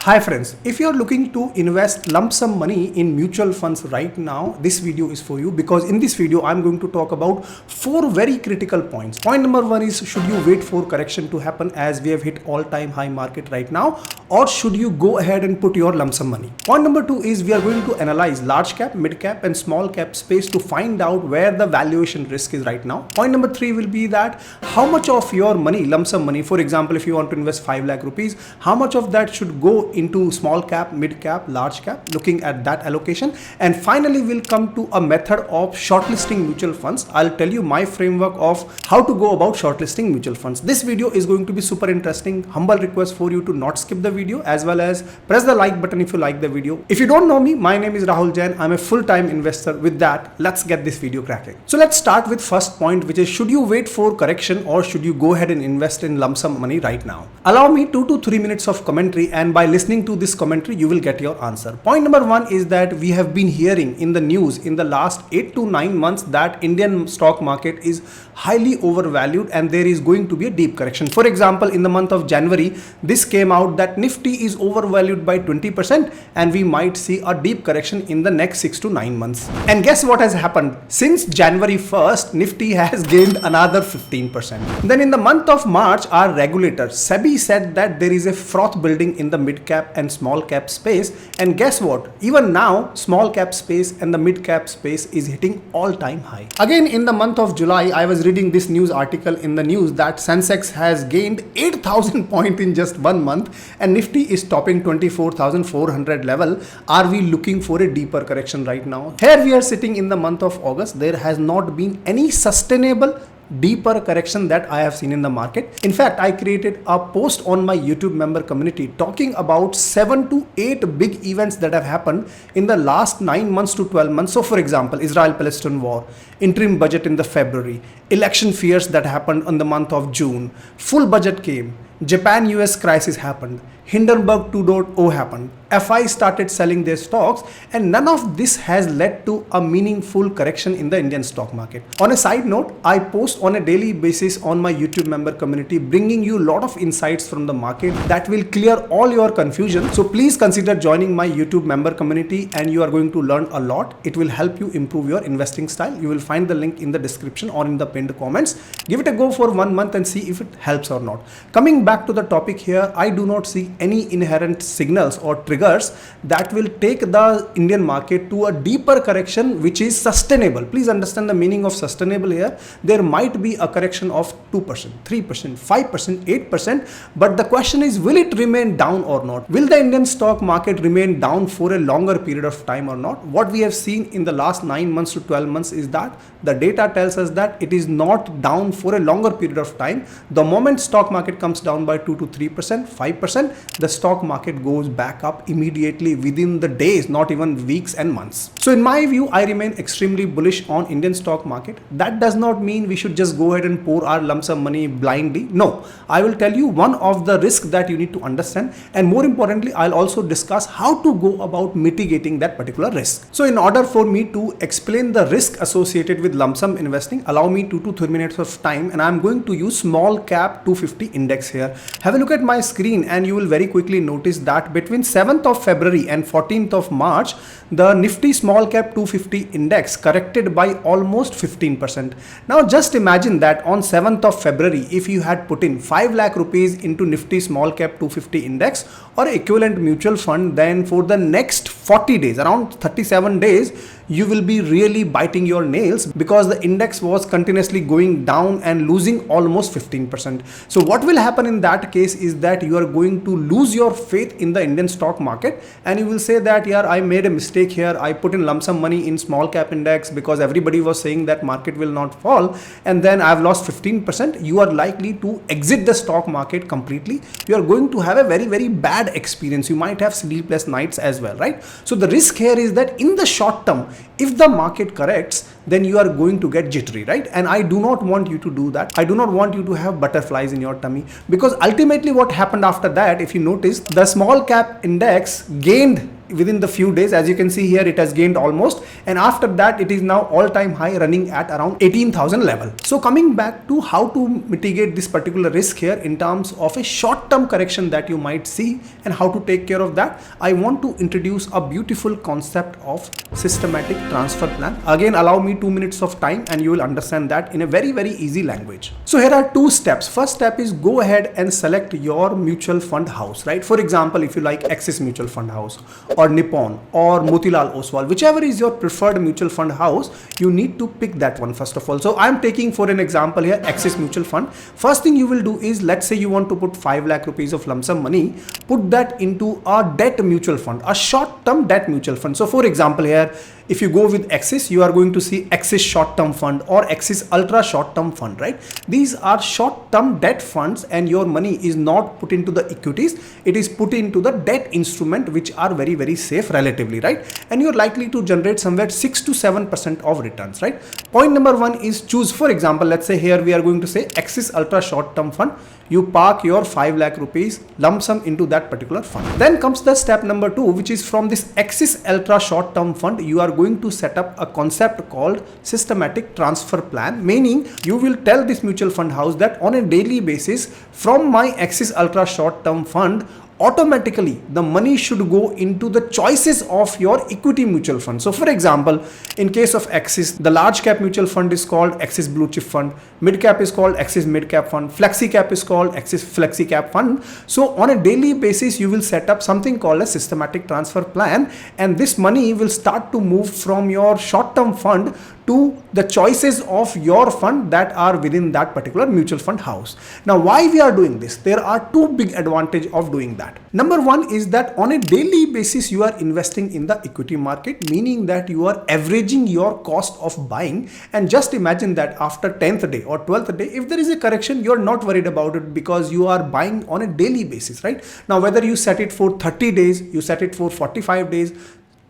Hi friends, if you are looking to invest lump sum money in mutual funds right now, this video is for you because in this video I'm going to talk about 4 very critical points. Point number 1 is, should you wait for correction to happen as we have hit all-time high market right now, or should you go ahead and put your lump sum money? Point number 2 is, we are going to analyze large cap, mid cap and small cap space to find out where the valuation risk is right now. Point number 3 will be that how much of your money, lump sum money, for example, if you want to invest 5 lakh rupees, how much of that should go into small cap, mid cap, large cap, looking at that allocation. And finally, we'll come to a method of shortlisting mutual funds. I'll tell you my framework of how to go about shortlisting mutual funds. This video is going to be super interesting. Humble request for you to not skip the video, as well as press the like button if you like the video. If you don't know me, my name is Rahul Jain. I'm a full-time investor. With that, let's get this video cracking. So let's start with first point, which is, should you wait for correction or should you go ahead and invest in lump sum money right now? Allow me 2 to 3 minutes of commentary, and by listening to this commentary you will get your answer. Point number 1 is that we have been hearing in the news in the last 8 to 9 months that Indian stock market is highly overvalued and there is going to be a deep correction. For example, in the month of January, this came out that Nifty is overvalued by 20% and we might see a deep correction in the next 6 to 9 months. And guess what has happened? Since January 1st, Nifty has gained another 15%. Then in the month of March, our regulator SEBI said that there is a froth building in the mid cap and small cap space, and guess what, even now small cap space and the mid cap space is hitting all-time high. Again, in the month of July, I was reading this news article in the news that Sensex has gained 8,000 points in just 1 month and Nifty is topping 24,400 level. Are we looking for a deeper correction right now? Here we are sitting in the month of August. There has not been any sustainable deeper correction that I have seen in the market. In fact, I created a post on my YouTube member community talking about 7 to 8 big events that have happened in the last 9 months to 12 months. So for example, Israel-Palestine war, interim budget in the February, election fears that happened in the month of June, full budget came, Japan-US crisis happened, Hindenburg 2.0 happened, FI started selling their stocks, and none of this has led to a meaningful correction in the Indian stock market. On a side note, I post on a daily basis on my YouTube member community, bringing you a lot of insights from the market that will clear all your confusion. So please consider joining my YouTube member community and you are going to learn a lot. It will help you improve your investing style. You will find the link in the description or in the pinned comments. Give it a go for 1 month and see if it helps or not. Coming back to the topic here, I do not see any inherent signals or triggers that will take the Indian market to a deeper correction which is sustainable. Please understand the meaning of sustainable here. There might be a correction of 2%, 3%, 5%, 8%, but the question is, will it remain down or not? Will the Indian stock market remain down for a longer period of time or not? What we have seen in the last 9 months to 12 months is that the data tells us that it is not down for a longer period of time. The moment stock market comes down by 2 to 3%, 5%, the stock market goes back up immediately within the days, not even weeks and months. So in my view, I remain extremely bullish on Indian stock market. That does not mean we should just go ahead and pour our lump sum money blindly. No, I will tell you one of the risks that you need to understand, and more importantly, I'll also discuss how to go about mitigating that particular risk. So in order for me to explain the risk associated with lump sum investing, allow me 2 to 3 minutes of time, and I'm going to use small cap 250 index here. Have a look at my screen and you will very quickly notice that between 7th of February and 14th of March, the Nifty small cap 250 index corrected by almost 15%. Now just imagine that on 7th of February, if you had put in 5 lakh rupees into Nifty small cap 250 index or equivalent mutual fund, then for the next 40 days, around 37 days, you will be really biting your nails because the index was continuously going down and losing almost 15%. So what will happen in that case is that you are going to lose your faith in the Indian stock market and you will say that, yeah, I made a mistake here. I put in lump sum money in small cap index because everybody was saying that market will not fall, and then I've lost 15%. You are likely to exit the stock market completely. You are going to have a very, very bad experience. You might have sleepless nights as well, right? So the risk here is that in the short term, if the market corrects, then you are going to get jittery, right? And I do not want you to do that. I do not want you to have butterflies in your tummy, because ultimately what happened after that, if you notice, the small cap index gained within the few days. As you can see here, it has gained almost, and after that it is now all-time high, running at around 18,000 level. So coming back to how to mitigate this particular risk here in terms of a short-term correction that you might see and how to take care of that, I want to introduce a beautiful concept of systematic transfer plan. Again, allow me 2 minutes of time and you will understand that in a very easy language. So here are two steps. First step is go ahead and select your mutual fund house, right? For example, if you like Axis Mutual Fund House or Nippon or Motilal Oswal, whichever is your preferred mutual fund house, you need to pick that one first of all. So I'm taking for an example here Axis Mutual Fund. First thing you will do is, let's say you want to put 5 lakh rupees of lump sum money, put that into a debt mutual fund, a short-term debt mutual fund. So for example here, if you go with Axis, you are going to see Axis short-term fund or Axis ultra short-term fund, right? These are short-term debt funds and your money is not put into the equities, it is put into the debt instrument, which are very safe relatively, right? And you're likely to generate somewhere 6 to 7% of returns, right? Point number one is choose, for example, let's say here we are going to say Axis ultra short-term fund. You park your 5 lakh rupees lump sum into that particular fund. Then comes the step number 2, which is from this Axis ultra short-term fund, you are going to set up a concept called systematic transfer plan, meaning you will tell this mutual fund house that on a daily basis from my Axis ultra short-term fund, automatically the money should go into the choices of your equity mutual fund. So for example, in case of Axis, the large cap mutual fund is called Axis Blue Chip Fund, mid cap is called Axis Mid Cap Fund, flexi cap is called Axis Flexi Cap Fund. So on a daily basis you will set up something called a systematic transfer plan, and this money will start to move from your short-term fund to the choices of your fund that are within that particular mutual fund house. Now why we are doing this? There are two big advantages of doing that. Number one is that on a daily basis you are investing in the equity market, meaning that you are averaging your cost of buying, and just imagine that after 10th day or 12th day, if there is a correction, you are not worried about it because you are buying on a daily basis, right? Now whether you set it for 30 days, you set it for 45 days,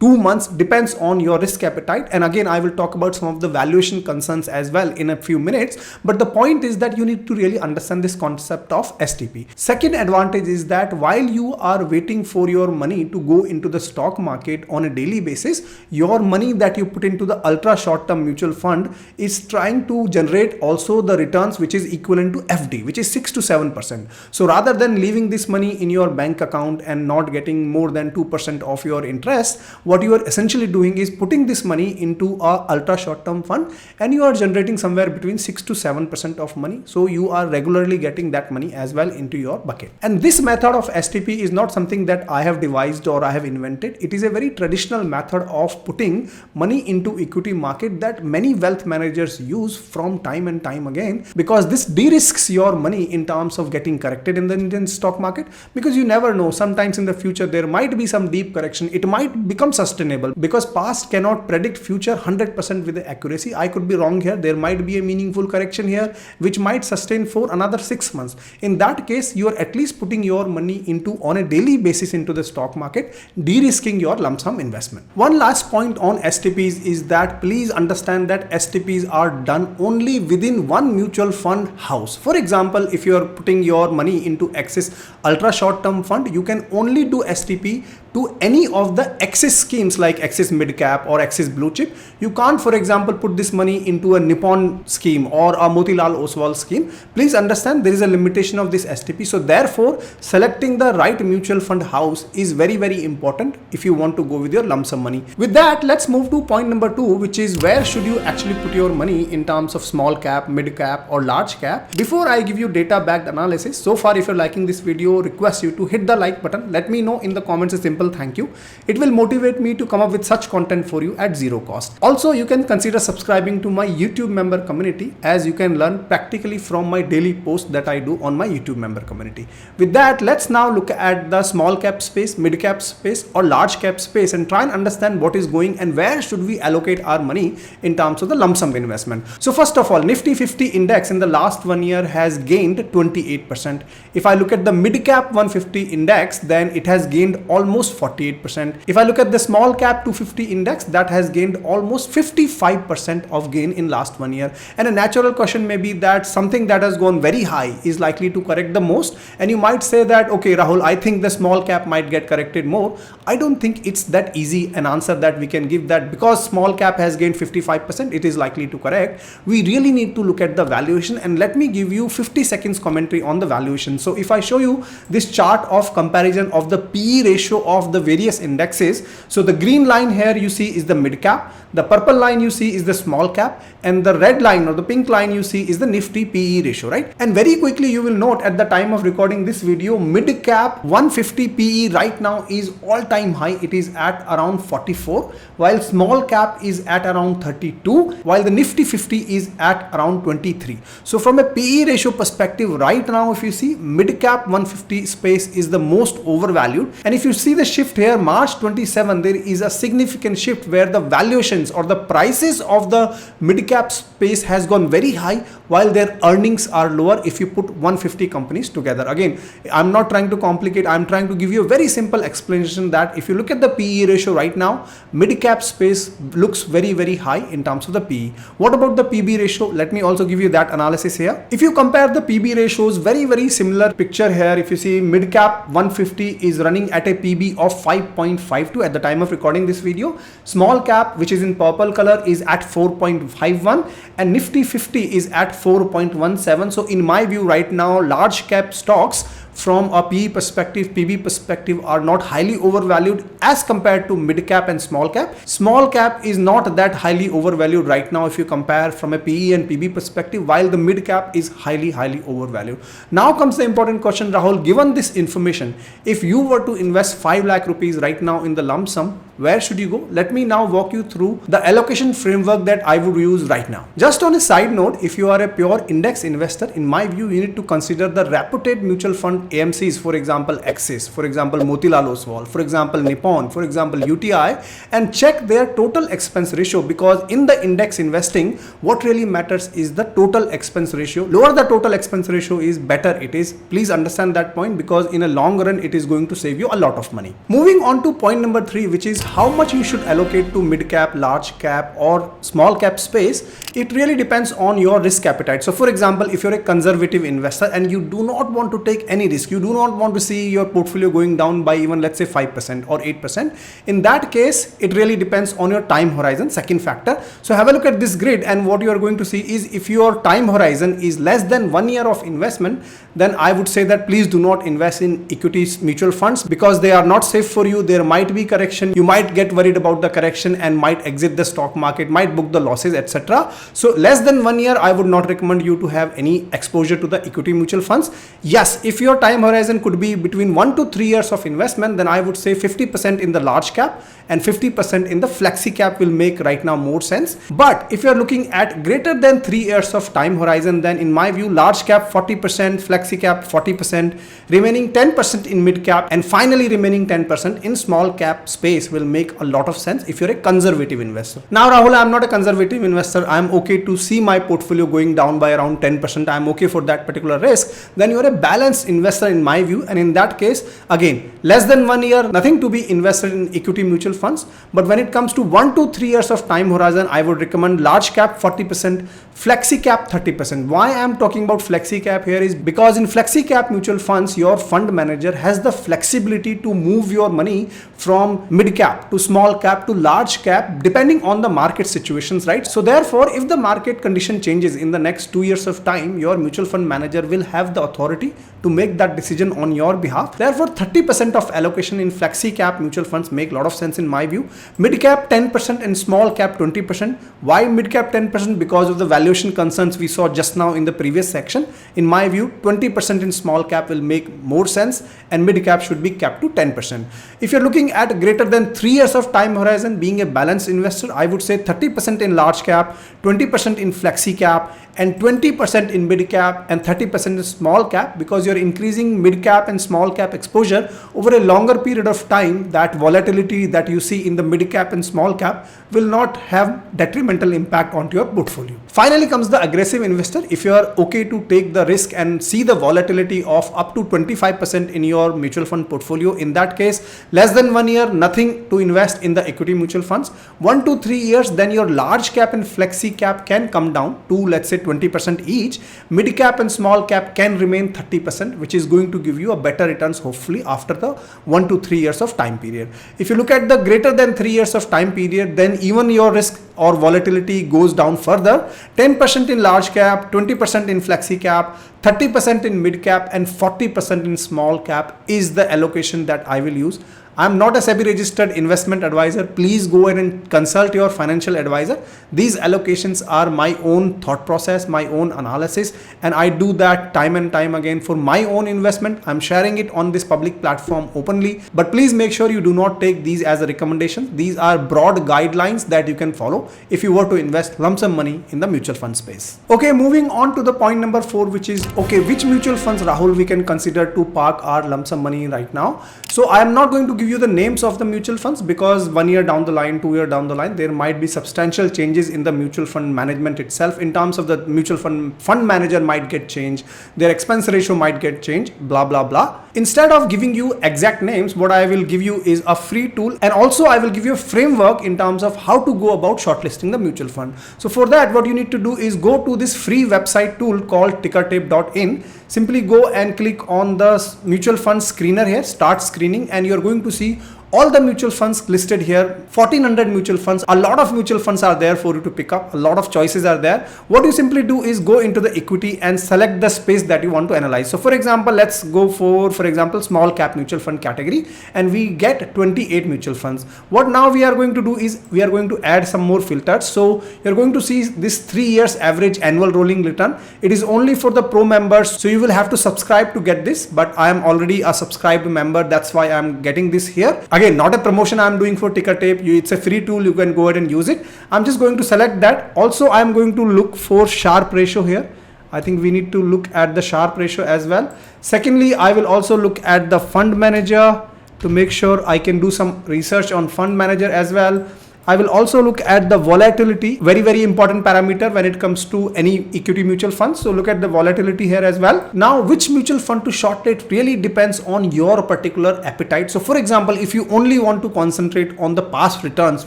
2 months, depends on your risk appetite. And again, I will talk about some of the valuation concerns as well in a few minutes. But the point is that you need to really understand this concept of STP. Second advantage is that while you are waiting for your money to go into the stock market on a daily basis, your money that you put into the ultra short-term mutual fund is trying to generate also the returns which is equivalent to FD, which is 6 to 7%. So rather than leaving this money in your bank account and not getting more than 2% of your interest, what you are essentially doing is putting this money into a ultra short-term fund, and you are generating somewhere between 6 to 7% of money. So you are regularly getting that money as well into your bucket. And this method of STP is not something that I have devised or I have invented. It is a very traditional method of putting money into equity market that many wealth managers use from time and time again, because this de-risks your money in terms of getting corrected in the Indian stock market, because you never know, sometimes in the future there might be some deep correction. It might become sustainable, because past cannot predict future 100% with accuracy. I could be wrong here. There might be a meaningful correction here which might sustain for another 6 months. In that case, you are at least putting your money into on a daily basis into the stock market, de-risking your lump sum investment. One last point on STPs is that please understand that STPs are done only within one mutual fund house. For example, if you are putting your money into Axis ultra short term fund, you can only do STP to any of the Axis schemes like Axis Mid Cap or Axis Blue Chip. You can't, for example, put this money into a Nippon scheme or a Motilal Oswal scheme. Please understand there is a limitation of this STP. So therefore, selecting the right mutual fund house is very important if you want to go with your lump sum money. With that, let's move to point number 2, which is where should you actually put your money in terms of small cap, mid cap or large cap. Before I give you data backed analysis, so far if you're liking this video, request you to hit the like button. Let me know in the comments a simple thank you. It will motivate me to come up with such content for you at zero cost. Also, you can consider subscribing to my YouTube member community, as you can learn practically from my daily posts that I do on my YouTube member community. With that, let's now look at the small cap space, mid cap space or large cap space and try and understand what is going and where should we allocate our money in terms of the lump sum investment. So first of all, Nifty 50 index in the last 1 year has gained 28%. If I look at the mid cap 150 index, then it has gained almost 48%. If I look at the small cap 250 index that has gained almost 55% of gain in last 1 year. And a natural question may be that something that has gone very high is likely to correct the most. And you might say that, okay, Rahul, I think the small cap might get corrected more. I don't think it's that easy an answer that we can give that because small cap has gained 55%, it is likely to correct. We really need to look at the valuation, and let me give you 50 seconds commentary on the valuation. So if I show you this chart of comparison of the PE ratio of the various indexes, so the green line here you see is the mid cap, the purple line you see is the small cap, and the red line or the pink line you see is the Nifty PE ratio, right? And very quickly you will note at the time of recording this video, mid cap 150 PE right now is all-time high. It is at around 44, while small cap is at around 32, while the Nifty 50 is at around 23. So from a PE ratio perspective right now, if you see, mid cap 150 space is the most overvalued. And if you see the shift here, March 27, there is a significant shift where the valuations or the prices of the mid cap space has gone very high while their earnings are lower if you put 150 companies together. Again, I'm not trying to complicate, I'm trying to give you a very simple explanation that if you look at the PE ratio right now, mid cap space looks very high in terms of the PE. What about the PB ratio? Let me also give you that analysis here. If you compare the PB ratios, very similar picture here. If you see, mid cap 150 is running at a PB of 5.52 at the time of recording this video. Small cap, which is in purple color, is at 4.51, and Nifty 50 is at 4.17. So in my view right now, large cap stocks from a PE perspective, PB perspective are not highly overvalued as compared to mid cap and small cap. Small cap is not that highly overvalued right now if you compare from a PE and PB perspective, while the mid cap is highly overvalued. Now comes the important question, Rahul, given this information, if you were to invest 5 lakh rupees right now in the lump sum, where should you go? Let me now walk you through the allocation framework that I would use right now. Just on a side note, if you are a pure index investor, in my view, you need to consider the reputed mutual fund AMCs, for example, Axis, for example, Motilal Oswal, for example, Nippon, for example, UTI, and check their total expense ratio, because in the index investing, what really matters is the total expense ratio. Lower the total expense ratio is better it is. Please understand that point, because in a long run, it is going to save you a lot of money. Moving on to point number 3, which is how much you should allocate to mid cap, large cap or small cap space. It really depends on your risk appetite. So for example, if you're a conservative investor and you do not want to take any risk, you do not want to see your portfolio going down by even, let's say, 5% or 8%, in that case, it really depends on your time horizon, second factor. So have a look at this grid, and what you are going to see is if your time horizon is less than 1 year of investment, then I would say that please do not invest in equities mutual funds, because they are not safe for you. There might be correction. You might get worried about the correction and might exit the stock market, might book the losses, etc. So less than 1 year, I would not recommend you to have any exposure to the equity mutual funds. Yes, if your time horizon could be between 1 to 3 years of investment, then I would say 50% in the large cap and 50% in the flexi cap will make right now more sense. But if you're looking at greater than 3 years of time horizon, then in my view, large cap 40%, flexi cap 40%, remaining 10% in mid cap, and finally remaining 10% in small cap space will make a lot of sense if you're a conservative investor. Now, Rahul, I'm not a conservative investor. I'm okay to see my portfolio going down by around 10%. I'm okay for that particular risk. Then you're a balanced investor in my view. And in that case, again, less than 1 year, nothing to be invested in equity mutual funds. But when it comes to 1 to 3 years of time horizon, I would recommend large cap 40%, flexi cap 30%. Why I'm talking about flexi cap here is because in flexi cap mutual funds, your fund manager has the flexibility to move your money from mid cap to small cap to large cap depending on the market situations, right? So therefore, if the market condition changes in the next 2 years of time, your mutual fund manager will have the authority to make that decision on your behalf. Therefore, 30% of allocation in flexi cap mutual funds make a lot of sense in my view. Mid cap 10% and small cap 20%. Why mid cap 10%? Because of the valuation concerns we saw just now in the previous section. In my view, 20% in small cap will make more sense, and mid cap should be capped to 10%. If you're looking at greater than 3 years of time horizon, being a balanced investor, I would say 30% in large cap, 20% in flexi cap, and 20% in mid cap and 30% in small cap, because you're increasing mid cap and small cap exposure over a longer period of time. That volatility that you see in the mid cap and small cap will not have detrimental impact onto your portfolio. Finally comes the aggressive investor. If you are okay to take the risk and see the volatility of up to 25% in your mutual fund portfolio, in that case, less than 1 year, nothing to invest in the equity mutual funds. 1 to 3 years, then your large cap and flexi cap can come down to, let's say, 20% each. Mid cap and small cap can remain 30%, which is going to give you a better returns hopefully after the 1 to 3 years of time period. If you look at the greater than 3 years of time period, then even your risk or volatility goes down further. 10% in large cap, 20% in flexi cap, 30% in mid cap, and 40% in small cap is the allocation that I will use. I'm not a SEBI registered investment advisor. Please go ahead and consult your financial advisor. These allocations are my own thought process, my own analysis, and I do that time and time again for my own investment. I'm sharing it on this public platform openly, but please make sure you do not take these as a recommendation. These are broad guidelines that you can follow if you were to invest lump sum money in the mutual fund space. Okay, moving on to the point number 4, which is, okay, which mutual funds, Rahul, we can consider to park our lump sum money right now. So I am not going to give you the names of the mutual funds because 1 year down the line, 2 year down the line, there might be substantial changes in the mutual fund management itself. In terms of the mutual fund manager might get changed, their expense ratio might get changed, blah blah blah. Instead of giving you exact names, what I will give you is a free tool, and also I will give you a framework in terms of how to go about shortlisting the mutual fund. So for that, what you need to do is go to this free website tool called tickertape.in. Simply go and click on the mutual fund screener here, start screening, and you're going to see all the mutual funds listed here. 1400 mutual funds. A lot of mutual funds are there for you to pick up. A lot of choices are there. What you simply do is go into the equity and select the space that you want to analyze. So for example, let's go for example, small cap mutual fund category, and we get 28 mutual funds. What now we are going to do is we are going to add some more filters. So you're going to see this 3 years average annual rolling return. It is only for the pro members, so you will have to subscribe to get this, but I am already a subscribed member. That's why I'm getting this here. Again, not a promotion I'm doing for Ticker Tape. It's a free tool. You can go ahead and use it. I'm just going to select that. Also, I'm going to look for Sharpe ratio here. I think we need to look at the Sharpe ratio as well. Secondly, I will also look at the fund manager to make sure I can do some research on fund manager as well. I will also look at the volatility, very important parameter when it comes to any equity mutual fund. So look at the volatility here as well. Now, which mutual fund to shortlist really depends on your particular appetite. So for example, if you only want to concentrate on the past returns,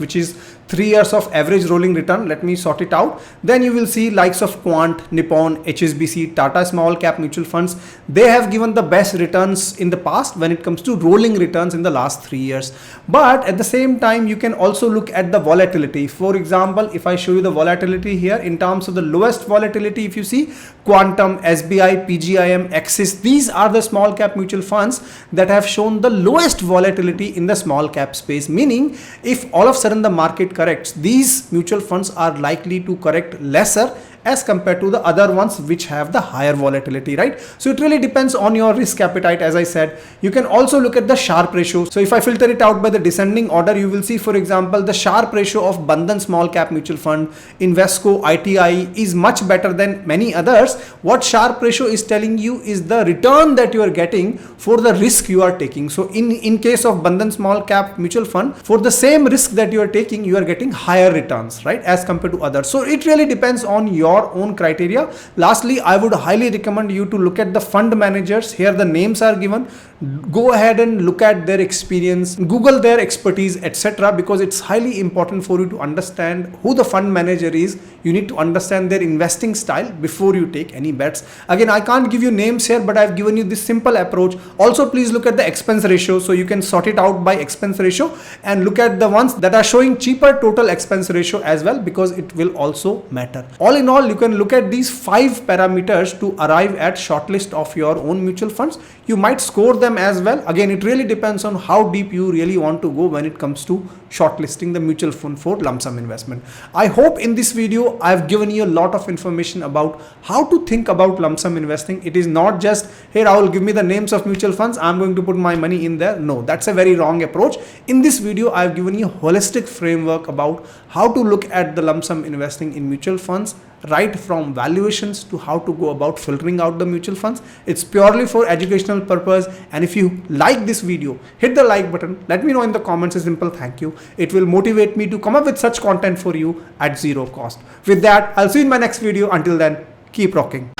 which is 3 years of average rolling return, let me sort it out. Then you will see likes of Quant, Nippon, HSBC, Tata small cap mutual funds. They have given the best returns in the past when it comes to rolling returns in the last 3 years. But at the same time, you can also look at the volatility. For example, if I show you the volatility here in terms of the lowest volatility, if you see Quantum, SBI, PGIM, Axis, these are the small cap mutual funds that have shown the lowest volatility in the small cap space. Meaning, if all of a sudden the market corrects, these mutual funds are likely to correct lesser as compared to the other ones which have the higher volatility, right? So it really depends on your risk appetite. As I said, you can also look at the Sharpe ratio. So if I filter it out by the descending order, you will see, for example, the Sharpe ratio of Bandhan small cap mutual fund, Invesco, ITI is much better than many others. What Sharpe ratio is telling you is the return that you are getting for the risk you are taking. So in case of Bandhan small cap mutual fund, for the same risk that you are taking, you are getting higher returns, right, as compared to others. So it really depends on your own criteria. Lastly, I would highly recommend you to look at the fund managers. Here the names are given. Go ahead and look at their experience, Google their expertise, etc., because it's highly important for you to understand who the fund manager is. You need to understand their investing style before you take any bets. Again, I can't give you names here, but I've given you this simple approach. Also, please look at the expense ratio, so you can sort it out by expense ratio and look at the ones that are showing cheaper total expense ratio as well, because it will also matter. All in all, you can look at these 5 parameters to arrive at shortlist of your own mutual funds. You might score them as well. Again, it really depends on how deep you really want to go when it comes to shortlisting the mutual fund for lump sum investment. I hope in this video I've given you a lot of information about how to think about lump sum investing. It is not just, hey Rahul, give me the names of mutual funds, I'm going to put my money in there. No, that's a very wrong approach. In this video, I've given you a holistic framework about how to look at the lump sum investing in mutual funds. right from valuations to how to go about filtering out the mutual funds. It's purely for educational purpose, and if you like this video, hit the like button. Let me know in the comments a simple thank you. It will motivate me to come up with such content for you at zero cost. With that, I'll see you in my next video. Until then, keep rocking.